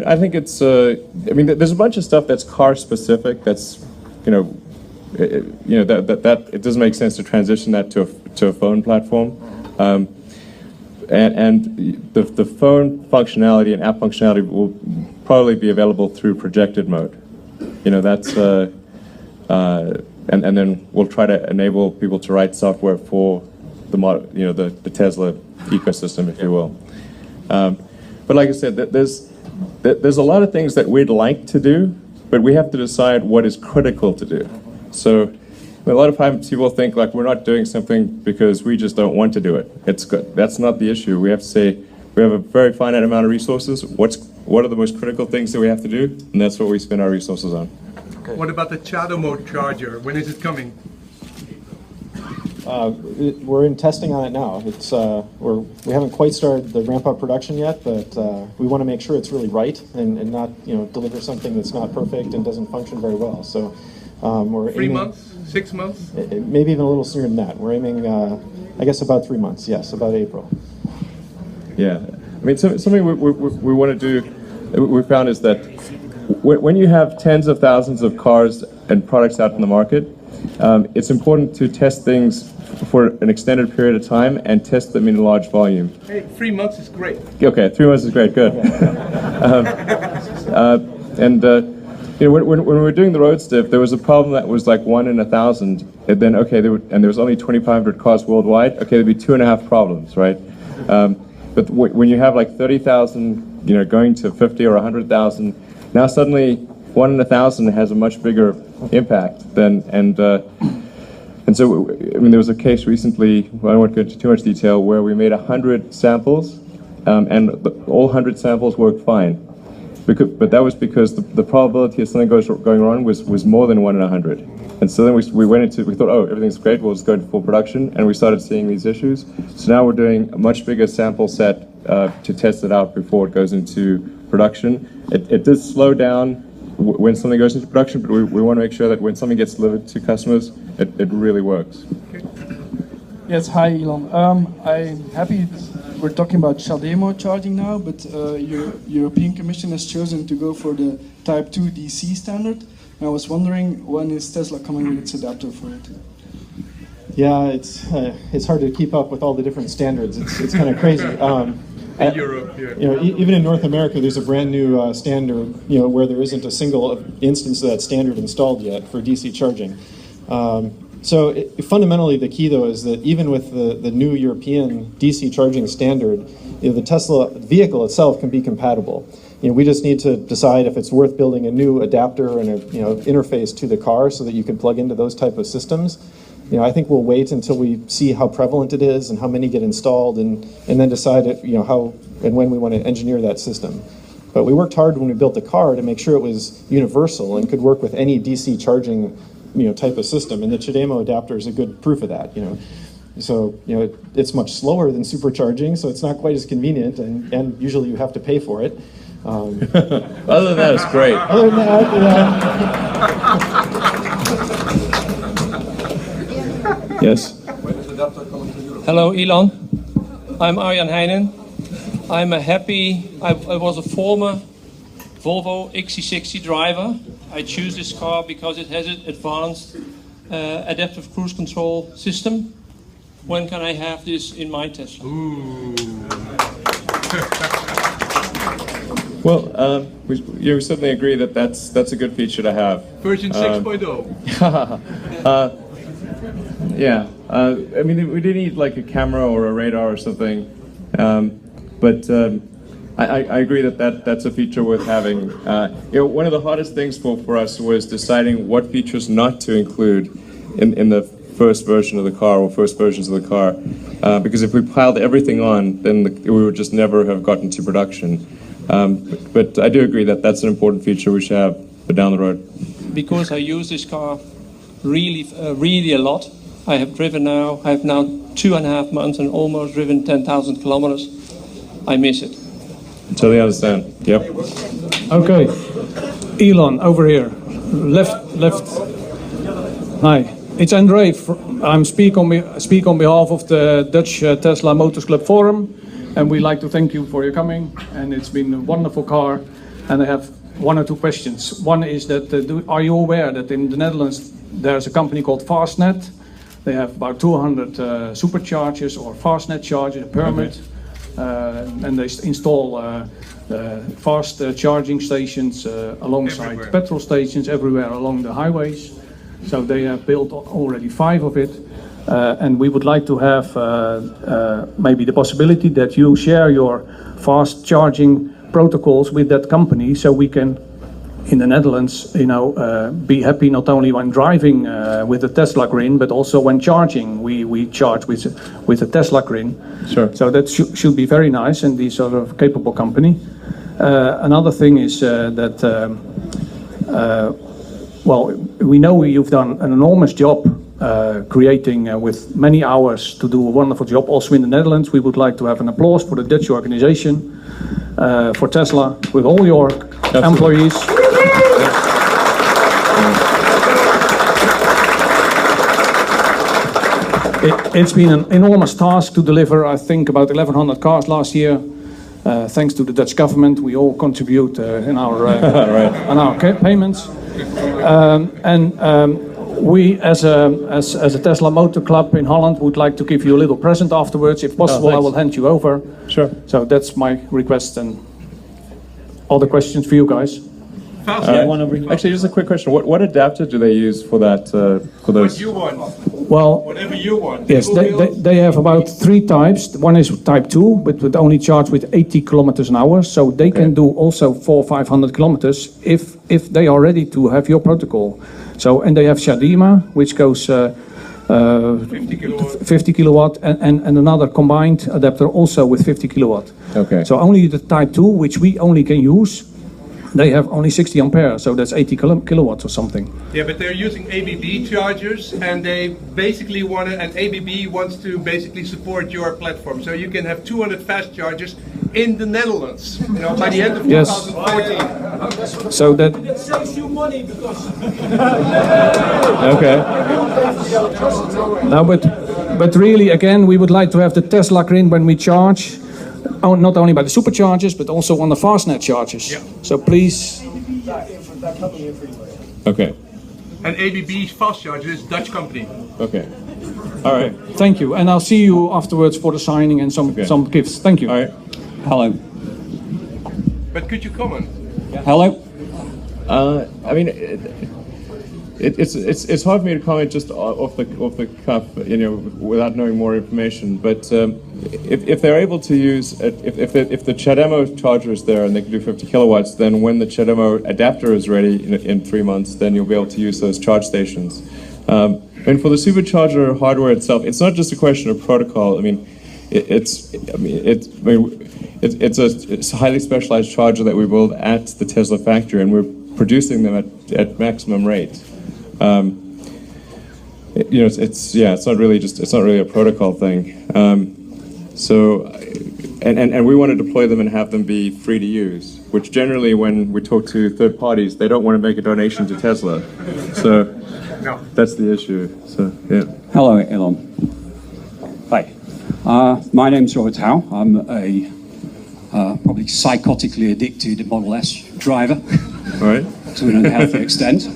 I think it's. I mean, there's a bunch of stuff that's car specific. That's, that it doesn't make sense to transition that to a phone platform. And the phone functionality and app functionality will probably be available through projected mode. That's and then we'll try to enable people to write software for the Tesla ecosystem, if you will. But like I said, there's a lot of things that we'd like to do, but we have to decide what is critical to do. So a lot of times people think like we're not doing something because we just don't want to do it. It's good. That's not the issue. We have to say we have a very finite amount of resources. What are the most critical things that we have to do? And that's what we spend our resources on. Okay. What about the Chadamo charger? When is it coming? We're in testing on it now. We haven't quite started the ramp-up production yet, but we want to make sure it's really right and not deliver something that's not perfect and doesn't function very well. So we're 3 months, 6 months, maybe even a little sooner than that. We're aiming, I guess, about 3 months. Yes, about April. Yeah, I mean, something we want to do. We found is that when you have tens of thousands of cars and products out in the market, it's important to test things for an extended period of time and test them in large volume. Hey, 3 months is great. Okay, 3 months is great, good. When we were doing the Roadster, if there was a problem that was like 1 in 1,000, and then there was only 2,500 cars worldwide, okay, there'd be 2.5 problems, right? But when you have like 30,000, going to 50 or 100,000, now suddenly 1 in 1,000 has a much bigger impact than, and so, I mean, there was a case recently, well, I won't go into too much detail, where we made 100 samples, and all 100 samples worked fine. But that was because the probability of something going wrong was more than 1 in 100. And so then we went into, we thought, oh, everything's great, we'll just go into full production, and we started seeing these issues. So now we're doing a much bigger sample set to test it out before it goes into production. It does slow down when something goes into production, but we want to make sure that when something gets delivered to customers, it really works. Yes, hi Elon. I'm happy we're talking about Chadamo charging now, but European Commission has chosen to go for the Type 2 DC standard. I was wondering, when is Tesla coming with its adapter for it? Yeah, it's hard to keep up with all the different standards. It's kind of crazy. In Europe, yeah. You know, even in North America, there's a brand new standard, you know, where there isn't a single instance of that standard installed yet for DC charging. So fundamentally, the key though is that even with the new European DC charging standard, you know, the Tesla vehicle itself can be compatible. You know, we just need to decide if it's worth building a new adapter and a interface to the car so that you can plug into those type of systems. You know, I think we'll wait until we see how prevalent it is and how many get installed, and then decide how and when we want to engineer that system. But we worked hard when we built the car to make sure it was universal and could work with any DC charging type of system, and the Chadamo adapter is a good proof of that. So it's much slower than supercharging, so it's not quite as convenient, and usually you have to pay for it. Other than that, it's great. Other than that, Yes. Hello, Elon. I'm Arjan Heijnen. I was a former Volvo XC60 driver. I choose this car because it has an advanced adaptive cruise control system. When can I have this in my Tesla? Well, we certainly agree that that's a good feature to have. Version 6.0. Yeah, I mean, we do need like a camera or a radar or something, but I agree that's a feature worth having. One of the hardest things for us was deciding what features not to include in the first version of the car or first versions of the car, because if we piled everything on, then we would just never have gotten to production. But I do agree that that's an important feature we should have for down the road. Because I use this car really a lot. I have now 2.5 months and almost driven 10,000 kilometers. I miss it. I totally understand. Yep. Okay, Elon over here, left. Hi, it's André. I speak on behalf of the Dutch Tesla Motors Club Forum, and we'd like to thank you for your coming. And it's been a wonderful car. And I have 1 or 2 questions. One is that are you aware that in the Netherlands there's a company called Fastnet? They have about 200 superchargers or Fastnet chargers, a permit. Okay. And they install fast charging stations alongside everywhere. Petrol stations everywhere along the highways. So they have built already 5 of it. And we would like to have maybe the possibility that you share your fast charging protocols with that company, so we can, in the Netherlands, be happy not only when driving with the Tesla Grin, but also when charging. We charge with a Tesla Grin. Sure. So that should be very nice, and this sort of capable company. Another thing is that, we know you've done an enormous job creating with many hours to do a wonderful job. Also in the Netherlands, we would like to have an applause for the Dutch organization, for Tesla, with all your employees. It's been an enormous task to deliver, I think, about 1,100 cars last year. Thanks to the Dutch government, we all contribute in our payments. We, as a Tesla Motor Club in Holland, would like to give you a little present afterwards. If possible, I will hand you over. Sure. So that's my request, and other questions for you guys. Actually, just a quick question. What adapter do they use for that? For those? What you want? Well, whatever you want. yes, they have about 3 types. One is type 2, but would only charge with 80 kilometers an hour. So they can do also 400 or 500 kilometers if they are ready to have your protocol. So, and they have Chadamo, which goes 50 kilowatt, and another combined adapter also with 50 kilowatt. Okay. So only the type 2, which we only can use, they have only 60 ampere, so that's 80 kilowatts or something. Yeah, but they're using ABB chargers, and they basically and ABB wants to basically support your platform. So you can have 200 fast chargers in the Netherlands, by the end of 2014. So that... It saves you money because... Okay. Now, but really, again, we would like to have the Tesla green when we charge. Not only by the superchargers, but also on the fastnet chargers. Yeah. So please. Okay. And ABB fast charger is Dutch company. Okay. All right. Thank you, and I'll see you afterwards for the signing and some gifts. Thank you. All right. Hello. But could you comment? Hello. I mean, it's hard for me to comment just off the cuff, without knowing more information. But if they're able to use, if the Chadamo charger is there and they can do 50 kilowatts, then when the Chadamo adapter is ready in 3 months, then you'll be able to use those charge stations. And for the supercharger hardware itself, it's not just a question of protocol. I mean, it's a highly specialized charger that we build at the Tesla factory, and we're producing them at maximum rate. It's not really a protocol thing. And we want to deploy them and have them be free to use, which generally when we talk to third parties, they don't want to make a donation to Tesla. So that's the issue. So yeah. Hello, Elon. Hi. My name's Robert Howe. I'm a probably psychotically addicted Model S driver. All right. To an unhealthy extent.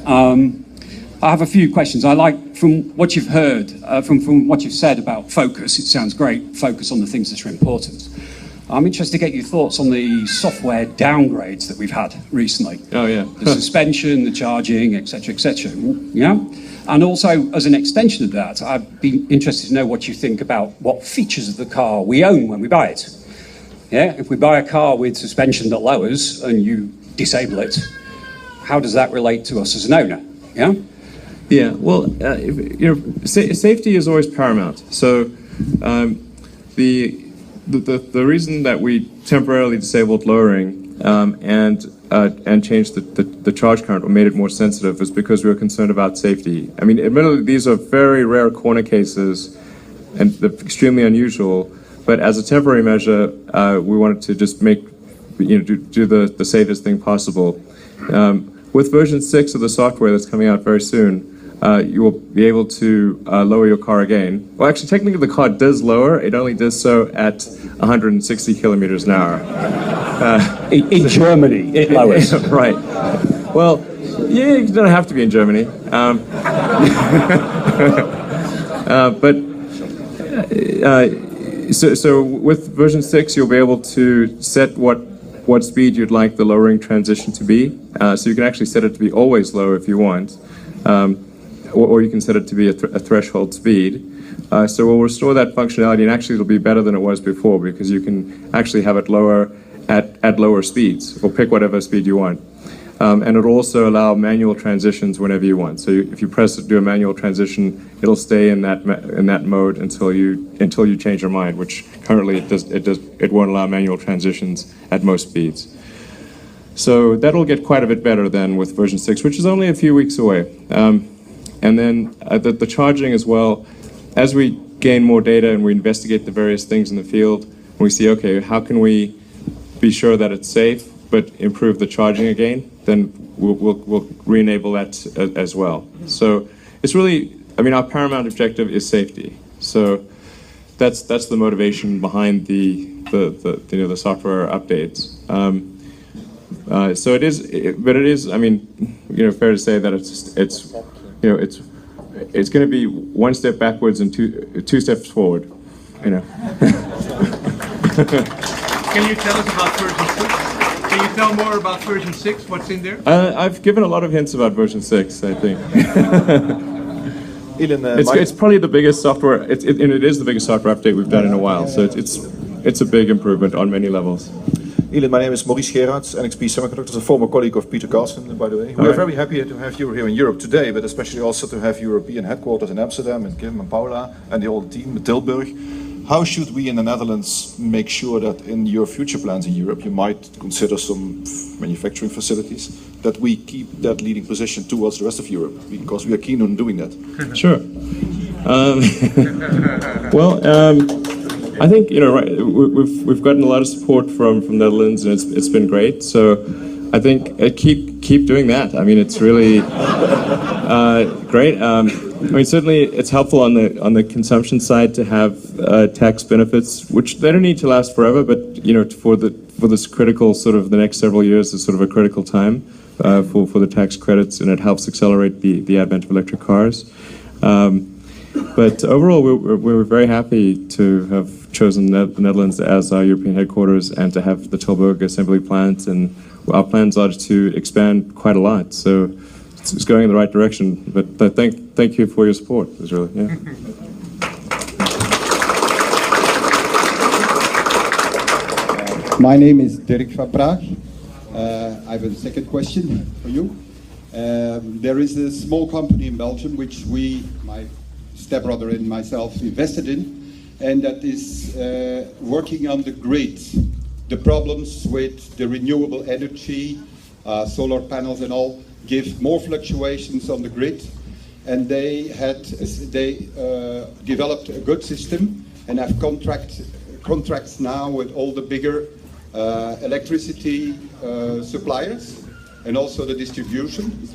I have a few questions. I like, from what you've heard, from what you've said about focus, it sounds great, focus on the things that are important. I'm interested to get your thoughts on the software downgrades that we've had recently. Oh, yeah. The suspension, the charging, etc., etc. Yeah? And also, as an extension of that, I'd be interested to know what you think about what features of the car we own when we buy it. Yeah? If we buy a car with suspension that lowers and you disable it, how does that relate to us as an owner? Yeah? Yeah, well, safety is always paramount. So the reason that we temporarily disabled lowering and changed the charge current or made it more sensitive is because we were concerned about safety. I mean, admittedly, these are very rare corner cases and they're extremely unusual. But as a temporary measure, we wanted to just make do the safest thing possible. With version 6 of the software that's coming out very soon, you will be able to lower your car again. Well, actually, technically the car does lower. It only does so at 160 kilometers an hour. In Germany, it lowers. Right. Well, yeah, you don't have to be in Germany. So with version 6, you'll be able to set what speed you'd like the lowering transition to be. So you can actually set it to be always low if you want. Or you can set it to be a threshold speed. So we'll restore that functionality, and actually it'll be better than it was before because you can actually have it lower at lower speeds, or pick whatever speed you want. And it'll also allow manual transitions whenever you want. So if you press do a manual transition, it'll stay in that mode until you change your mind, which currently it won't allow manual transitions at most speeds. So that'll get quite a bit better than with version 6, which is only a few weeks away. And then the charging as well, as we gain more data and we investigate the various things in the field, and we see, okay, how can we be sure that it's safe but improve the charging again, then we'll re-enable that as well. So it's really, I mean, our paramount objective is safety. So that's the motivation behind the software updates. So it is, but it is, I mean, fair to say that it's going to be one step backwards and two steps forward. Can you tell us about version 6? Can you tell more about version 6? What's in there? I've given a lot of hints about version 6, I think. It's probably the biggest software. And it is the biggest software update we've done in a while. So it's a big improvement on many levels. Elin, my name is Maurice Gerards, NXP Semiconductors, a former colleague of Peter Carlson, by the way. We are very happy to have you here in Europe today, but especially also to have European headquarters in Amsterdam, and Kim and Paula, and the whole team in Tilburg. How should we in the Netherlands make sure that in your future plans in Europe, you might consider some manufacturing facilities, that we keep that leading position towards the rest of Europe? Because we are keen on doing that. Sure. I think we've gotten a lot of support from Netherlands, and it's been great. So I think keep doing that. I mean, it's really great. I mean, certainly it's helpful on the consumption side to have tax benefits, which they don't need to last forever, but for this critical sort of the next several years is sort of a critical time for the tax credits, and it helps accelerate the advent of electric cars. But overall, we're very happy to have chosen the Netherlands as our European headquarters and to have the Tilburg assembly plant, and our plans are to expand quite a lot. So it's going in the right direction. But thank you for your support, Israel. Yeah. My name is Dirk van Praag. I have a second question for you. There is a small company in Belgium which my stepbrother and myself invested in, and that is working on the grid, the problems with the renewable energy, solar panels and all, give more fluctuations on the grid, and they developed a good system and have contracts now with all the bigger electricity suppliers and also the distribution,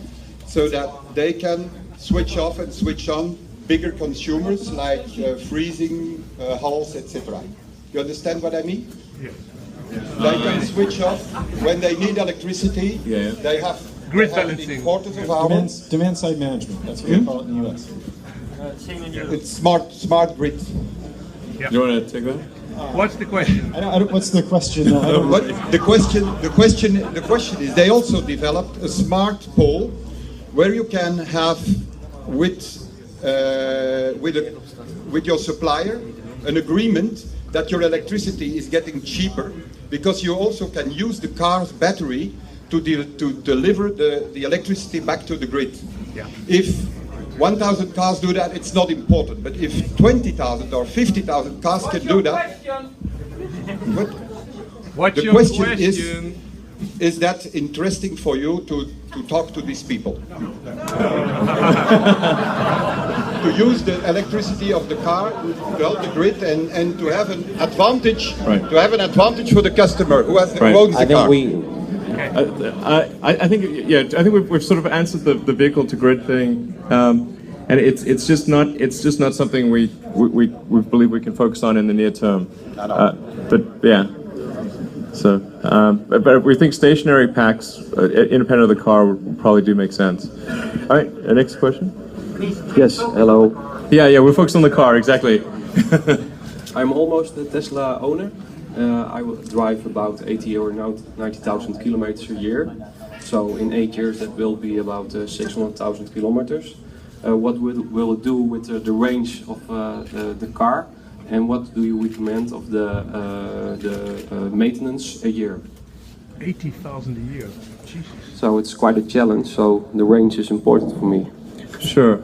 so that they can switch off and switch on bigger consumers like freezing halls, etc. You understand what I mean? Yeah. They can switch off when they need electricity. Yeah. They have grid balancing. Quarters of hour. Demand side management. That's what they call it in the US. It's smart grid. Yeah. You want to take that? What's the question? What's the question? The question is, they also developed a smart pole where you can have with your supplier an agreement that your electricity is getting cheaper, because you also can use the car's battery to deliver the electricity back to the grid. Yeah. If 1,000 cars do that, it's not important. But if 20,000 or 50,000 cars can do that, What's the question is that interesting for you to talk to these people? To use the electricity of the car to help the grid and to have an advantage, to have an advantage for the customer who owns the car. I think we've sort of answered the vehicle to grid thing, and it's just not something we believe we can focus on in the near term. But yeah, so but we think stationary packs, independent of the car, would probably do make sense. All right, next question. Yes, hello. Yeah, we're focused on the car, exactly. I'm almost a Tesla owner. I will drive about 80 or 90,000 kilometers a year. So in 8 years that will be about 600,000 kilometers. What will it do with the range of the car? And what do you recommend of the maintenance a year? 80,000 a year. Jesus. So it's quite a challenge, so the range is important for me. Sure.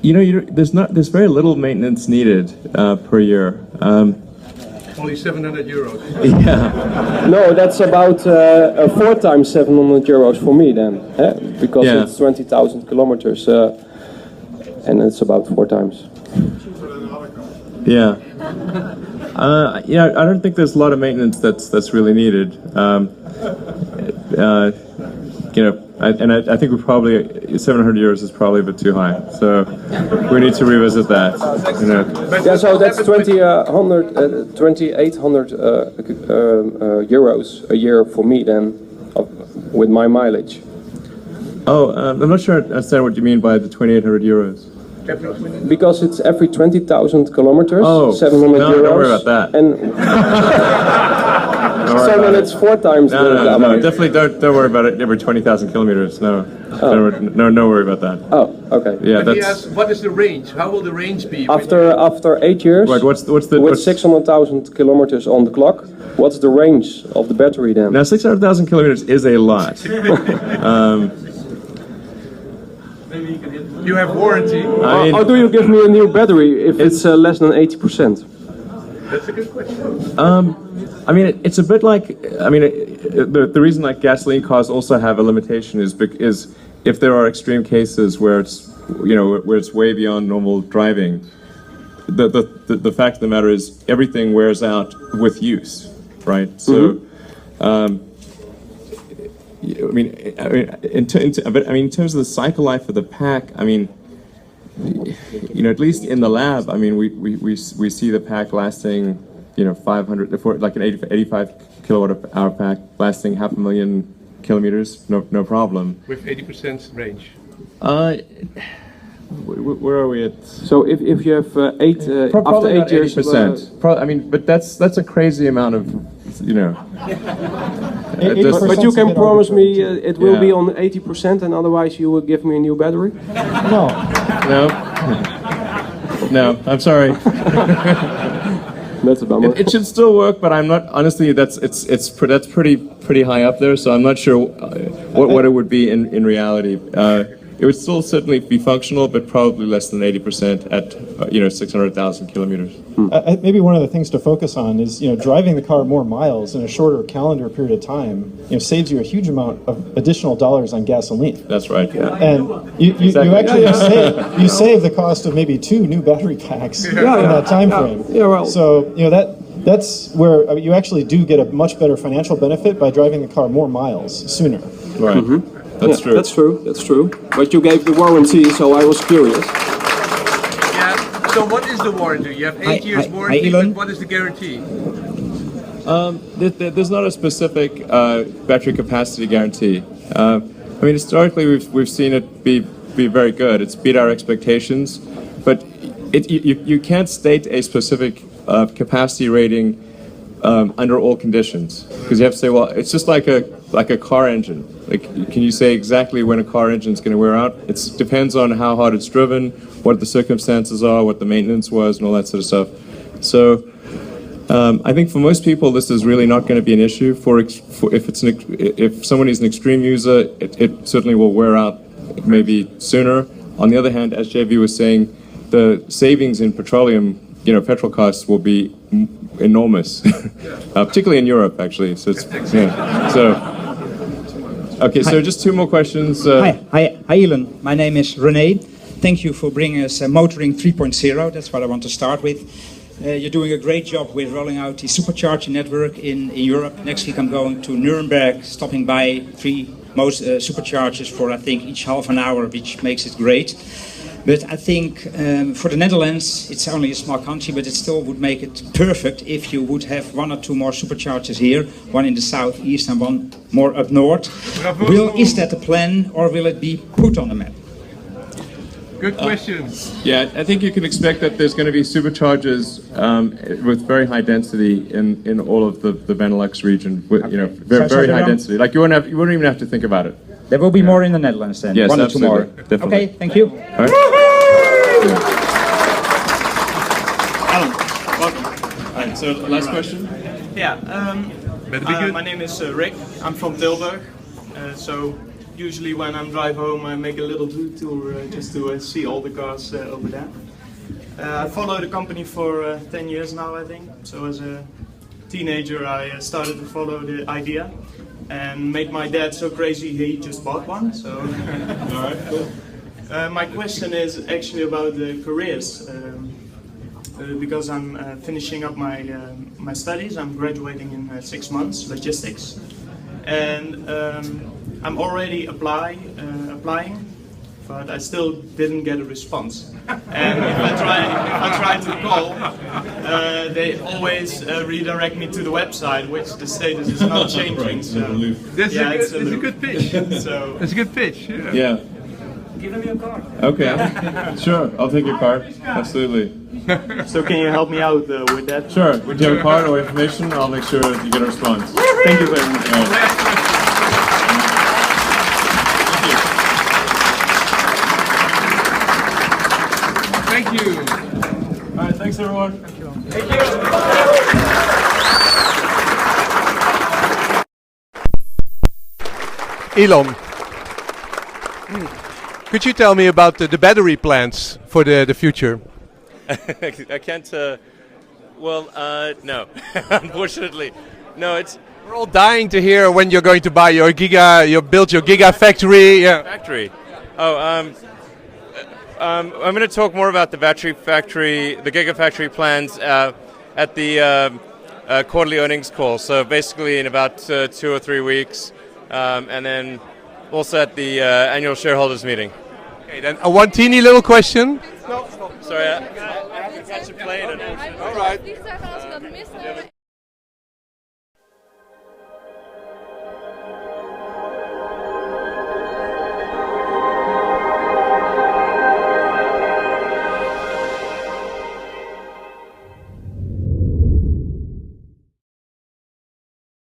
There's very little maintenance needed per year. Only 700 euros. Yeah. No, that's about 4 times 700 euros for me then, because it's 20,000 kilometers, and it's about 4 times. Yeah. I don't think there's a lot of maintenance that's really needed. I think we probably 700 euros is probably a bit too high, so we need to revisit that. Yeah, so that's 2,800 euros a year for me then, with my mileage. Oh, I'm not sure I understand what you mean by the 2,800 euros. Because it's every 20,000 kilometers, 700 euros. Don't worry about that. And So then it's 4 times the No, amount. definitely don't worry about it. Every 20,000 kilometers. No, no worry about that. Oh, okay. Yeah, But he that's. asked, what is the range? How will the range be? After 8 years, Right, what's the with 600,000 kilometers on the clock, what's the range of the battery then? Now 600,000 kilometers is a lot. You have warranty. I mean, Or do you give me a new battery if it's less than 80%? That's a good question. I mean, it's a bit like. I mean, the reason like gasoline cars also have a limitation is if there are extreme cases where it's where it's way beyond normal driving. The fact of the matter is everything wears out with use, right? So. I mean, in terms of the cycle life of the pack, I mean, at least in the lab, I mean, we see the pack lasting, 500, like an 85 kilowatt hour pack lasting 500,000 kilometers, no problem. With 80% range. Where are we at? So if you have after 8 years, 80%. I mean, but that's a crazy amount of, But you can promise me it will be on 80%, and otherwise you will give me a new battery? No, I'm sorry. That's a bummer. It should still work, but I'm not. Honestly, that's pretty high up there. So I'm not sure what it would be in reality. It would still certainly be functional, but probably less than 80% at 600,000 kilometers. Maybe one of the things to focus on is driving the car more miles in a shorter calendar period of time saves you a huge amount of additional dollars on gasoline. That's right. Yeah. And you actually save the cost of maybe 2 new battery packs in that time frame. Yeah, well. So that's where you actually do get a much better financial benefit by driving the car more miles sooner. Right. Mm-hmm. That's true. That's true. But you gave the warranty, so I was curious. Yeah. So what is the warranty? You have 8 years warranty, but what is the guarantee? There's not a specific battery capacity guarantee. I mean, historically, we've seen it be very good. It's beat our expectations, but you can't state a specific capacity rating under all conditions, because you have to say, well, it's just like a car engine. Like, can you say exactly when a car engine is going to wear out? It depends on how hard it's driven, what the circumstances are, what the maintenance was, and all that sort of stuff. So I think for most people, this is really not going to be an issue. If someone is an extreme user, it certainly will wear out maybe sooner. On the other hand, as JV was saying, the savings in petroleum, petrol costs will be enormous, particularly in Europe, actually. So okay, so just 2 more questions. Hi, Elon. My name is René. Thank you for bringing us Motoring 3.0. That's what I want to start with. You're doing a great job with rolling out the supercharger network in Europe. Next week I'm going to Nuremberg, stopping by 3 superchargers for, I think, each half an hour, which makes it great. But I think for the Netherlands, it's only a small country, but it still would make it perfect if you would have 1 or 2 more superchargers here, one in the southeast and one more up north. Is that the plan, or will it be put on the map? Good question. Yeah, I think you can expect that there's going to be superchargers with very high density in all of the Benelux region. With, very high density. Like you wouldn't even have to think about it. There will be more in the Netherlands then. Yes, 1 or 2 absolutely. more. Definitely. Okay, thank you. All right. Alan, welcome. All right, so last question. Yeah, Better be good. my name is Rick. I'm from Tilburg. So usually when I'm drive home, I make a little tour just to see all the cars over there. I follow the company for 10 years now, I think. So as a teenager, I started to follow the idea and made my dad so crazy he just bought one. So, all right, cool. My question is actually about the careers. Because I'm finishing up my studies. I'm graduating in 6 months, logistics, and I'm already applying, but I still didn't get a response. And if I try to call, they always redirect me to the website, which the status is not changing. So That's a good pitch. So that's a good pitch. Yeah. give him your card. Okay, sure, I'll take your card, absolutely. So can you help me out with that? Sure, do you have a card or information? I'll make sure you get a response. Thank you very much. Thank you. All right, thanks everyone. Thank you. Elon, could you tell me about the battery plans for the future? I can't. No, unfortunately, no. We're all dying to hear when you're going to buy your build your Gigafactory. Yeah. Factory. Oh, I'm going to talk more about the battery factory, the Gigafactory plans at the quarterly earnings call. So basically in about 2 or 3 weeks, and then also at the annual shareholders meeting. Okay, then one teeny little question. No, sorry, I have to catch a plane. All right.